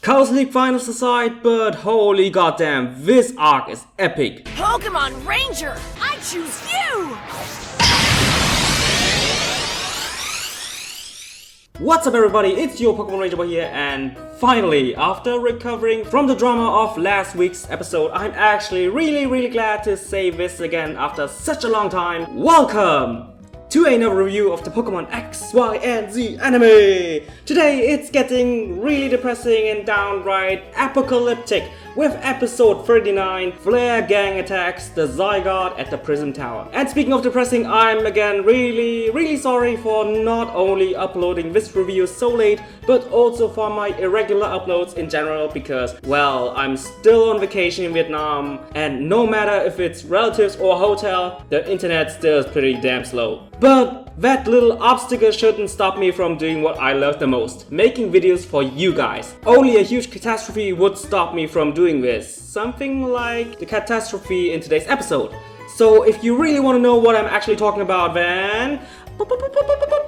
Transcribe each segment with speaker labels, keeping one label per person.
Speaker 1: Kalos League Finals aside, but holy goddamn, this arc is epic.
Speaker 2: Pokemon Ranger, I choose you!
Speaker 1: What's up everybody, it's your Pokemon Ranger boy here, and finally, after recovering from the drama of last week's episode, I'm actually really glad to say this again after such a long time. Welcome to another review of the Pokemon X, Y, and Z anime! Today it's getting really depressing and downright apocalyptic with episode 39, Flare Gang attacks the Zygarde at the Prism Tower. And speaking of depressing, I'm again really sorry for not only uploading this review so late, but also for my irregular uploads in general because, well, I'm still on vacation in Vietnam, and no matter if it's relatives or a hotel, the internet still is pretty damn slow. But that little obstacle shouldn't stop me from doing what I love the most, making videos for you guys. Only a huge catastrophe would stop me from doing this, something like the catastrophe in today's episode. So if you really want to know what I'm actually talking about, then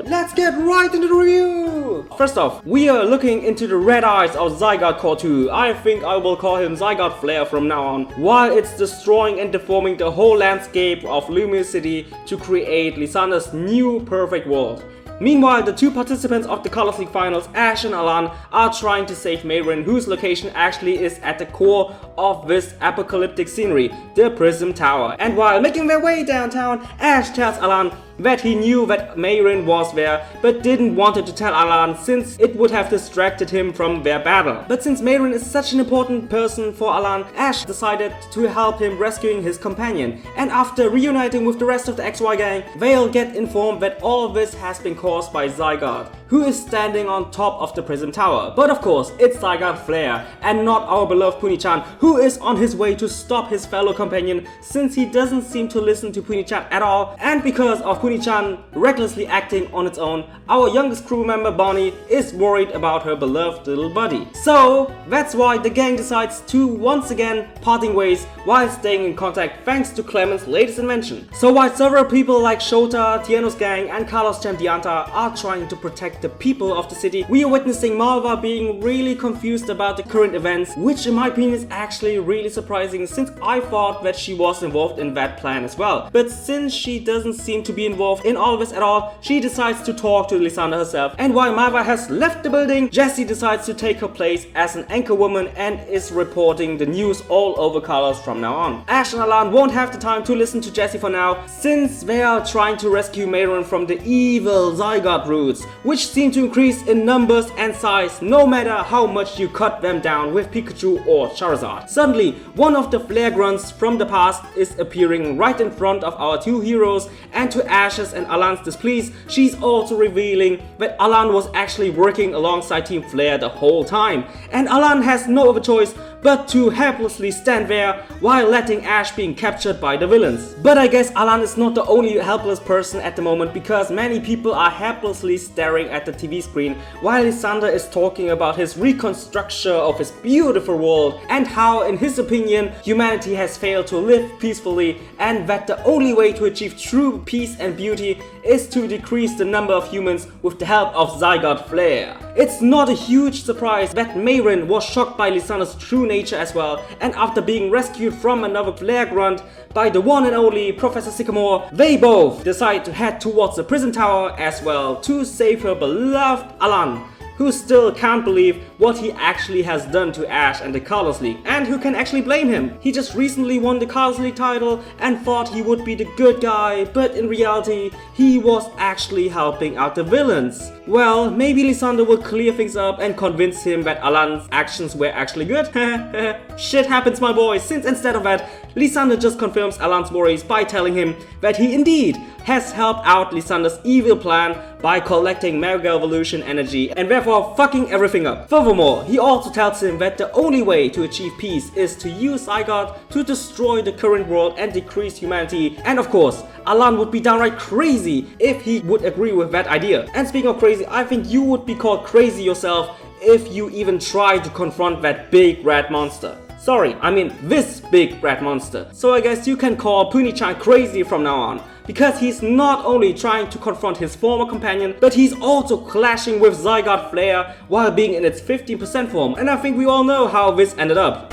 Speaker 1: let's get right into the review! First off, we are looking into the red eyes of Zygarde Core 2. I think I will call him Zygarde Flare from now on, while it's destroying and deforming the whole landscape of Lumiose City to create Lysandre's new perfect world. Meanwhile, the two participants of the Kalos League Finals, Ash and ALAIN, are trying to save Mayrin, whose location actually is at the core of this apocalyptic scenery, the Prism Tower. And while making their way downtown, Ash tells ALAIN that he knew that Mayrin was there, but didn't want to tell ALAIN since it would have distracted him from their battle. But since Mayrin is such an important person for ALAIN, Ash decided to help him rescuing his companion. And after reuniting with the rest of the XY gang, they'll get informed that all this has been caused by Zygarde, who is standing on top of the Prism Tower. But of course, it's Zygarde Flare, and not our beloved Puni-chan, who is on his way to stop his fellow companion since he doesn't seem to listen to Puni-chan at all, and because of Puni-chan recklessly acting on its own, our youngest crew member Bonnie is worried about her beloved little buddy. So that's why the gang decides to once again parting ways while staying in contact thanks to Clement's latest invention. So while several people like Shota, Tiano's gang, and Carlos Champ Dianta are trying to protect the people of the city, we are witnessing Malva being really confused about the current events, which in my opinion is actually really surprising since I thought that she was involved in that plan as well. But since she doesn't seem to be involved in all of this at all, she decides to talk to Lysandre herself. And while Malva has left the building, Jessie decides to take her place as an anchor woman and is reporting the news all over Kalos from now on. Ash and ALAIN won't have the time to listen to Jessie for now, since they are trying to rescue Mayrin from the evil Zygarde roots, which seem to increase in numbers and size no matter how much you cut them down with Pikachu or Charizard. Suddenly, one of the flare grunts from the past is appearing right in front of our two heroes, and to Ash's and ALAIN's displease, she's also revealing that ALAIN was actually working alongside Team Flare the whole time, and ALAIN has no other choice but to helplessly stand there while letting Ash being captured by the villains. But I guess ALAIN is not the only helpless person at the moment, because many people are helplessly staring at the TV screen while Lysandre is talking about his reconstruction of his beautiful world and how, in his opinion, humanity has failed to live peacefully, and that the only way to achieve true peace and beauty is to decrease the number of humans with the help of Zygarde Flare. It's not a huge surprise that Mayrin was shocked by Lysandre's true nature as well, and after being rescued from another flare grunt by the one and only Professor Sycamore, they both decide to head towards the Prism Tower as well to save her beloved ALAIN, who still can't believe what he actually has done to Ash and the Kalos League, and who can actually blame him. He just recently won the Kalos League title and thought he would be the good guy, but in reality, he was actually helping out the villains. Well, maybe Lysandre will clear things up and convince him that ALAIN's actions were actually good. Shit happens, my boy, since instead of that, Lysandre just confirms ALAIN's worries by telling him that he indeed has helped out Lysandre's evil plan by collecting Mega Evolution energy and therefore fucking everything up. Furthermore, he also tells him that the only way to achieve peace is to use Zygarde to destroy the current world and decrease humanity, and of course, ALAIN would be downright crazy if he would agree with that idea. And speaking of crazy, I think you would be called crazy yourself if you even try to confront that big red monster. Sorry, I mean this big red monster. So I guess you can call Puni-chan crazy from now on. because he's not only trying to confront his former companion, but he's also clashing with Zygarde Flare while being in its 15% form, and I think we all know how this ended up.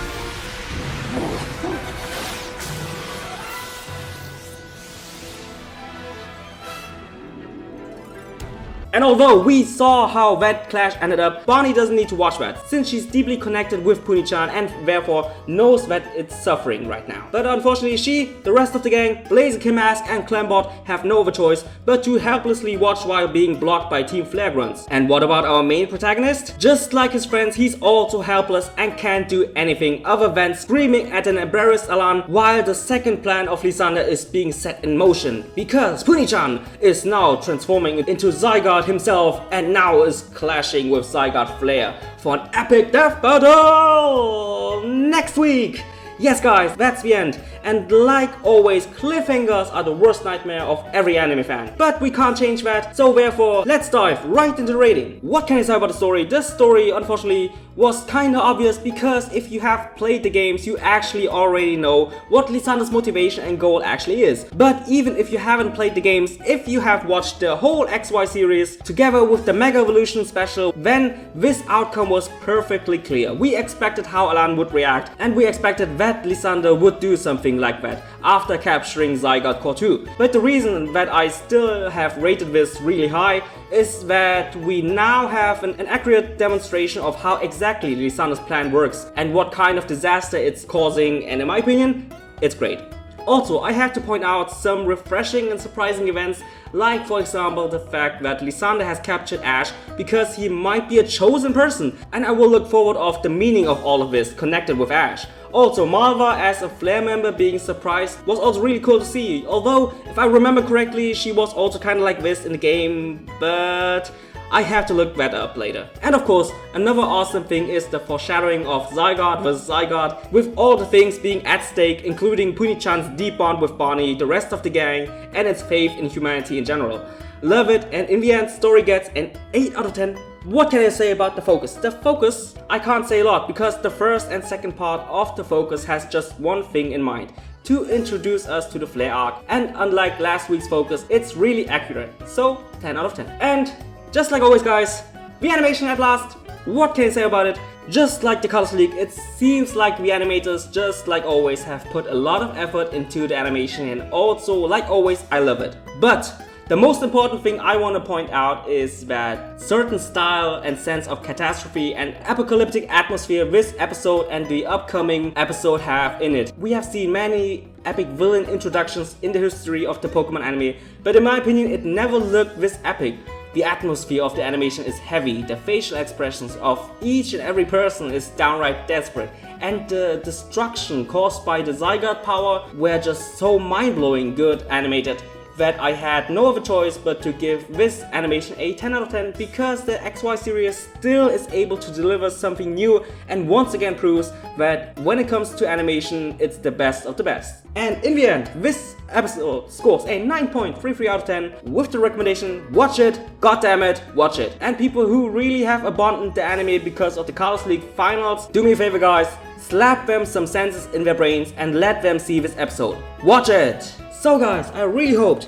Speaker 1: And although we saw how that clash ended up, Bonnie doesn't need to watch that, since she's deeply connected with Puni-chan and therefore knows that it's suffering right now. But unfortunately she, the rest of the gang, Blaziken Mask and Clambot have no other choice but to helplessly watch while being blocked by Team Flare Grunts. And what about our main protagonist? Just like his friends, he's also helpless and can't do anything other than screaming at an embarrassed ALAIN while the second plan of Lysandre is being set in motion. Because Puni-chan is now transforming into Zygarde himself and now is clashing with Zygarde Flare for an epic death battle next week. Yes guys, that's the end. And like always, cliffhangers are the worst nightmare of every anime fan. But we can't change that, so therefore, let's dive right into the rating. What can I say about the story? This story, unfortunately, was kinda obvious because if you have played the games, you actually already know what Lysandre's motivation and goal actually is. But even if you haven't played the games, if you have watched the whole XY series together with the Mega Evolution special, then this outcome was perfectly clear. We expected how ALAIN would react, and we expected that Lysandre would do something like that after capturing Zygarde Core 2. But the reason that I still have rated this really high is that we now have an accurate demonstration of how exactly Lysandre's plan works and what kind of disaster it's causing, and in my opinion, it's great. Also, I have to point out some refreshing and surprising events, like for example the fact that Lysandre has captured Ash because he might be a chosen person, and I will look forward of the meaning of all of this connected with Ash. Also, Malva as a Flare member being surprised was also really cool to see, although if I remember correctly she was also kinda like this in the game, but I have to look that up later. And of course, another awesome thing is the foreshadowing of Zygarde vs Zygarde, with all the things being at stake, including Puni-chan's deep bond with Bonnie, the rest of the gang, and its faith in humanity in general. Love it, and in the end, story gets an 8 out of 10. What can I say about the focus? The focus, I can't say a lot, because the first and second part of the focus has just one thing in mind: to introduce us to the Flare arc, and unlike last week's focus, it's really accurate, so 10 out of 10. And just like always guys, the animation at last, what can I say about it? Just like the Kalos League, it seems like the animators, just like always, have put a lot of effort into the animation, and also, like always, I love it. But the most important thing I want to point out is that certain style and sense of catastrophe and apocalyptic atmosphere this episode and the upcoming episode have in it. We have seen many epic villain introductions in the history of the Pokemon anime, but in my opinion it never looked this epic. The atmosphere of the animation is heavy, the facial expressions of each and every person is downright desperate, and the destruction caused by the Zygarde power were just so mind-blowing good animated that I had no other choice but to give this animation a 10 out of 10 because the XY series still is able to deliver something new and once again proves that when it comes to animation, it's the best of the best. And in the end, this episode scores a 9.33 out of 10 with the recommendation: watch it, goddammit, watch it. And people who really have abandoned the anime because of the Kalos League Finals, do me a favor guys, slap them some senses in their brains and let them see this episode. Watch it! So guys, I really hoped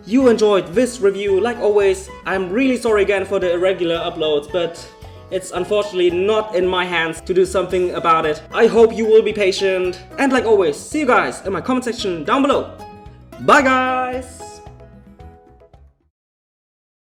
Speaker 1: you enjoyed this review. Like always, I'm really sorry again for the irregular uploads, but it's unfortunately not in my hands to do something about it. I hope you will be patient, and like always, see you guys in my comment section down below. Bye guys!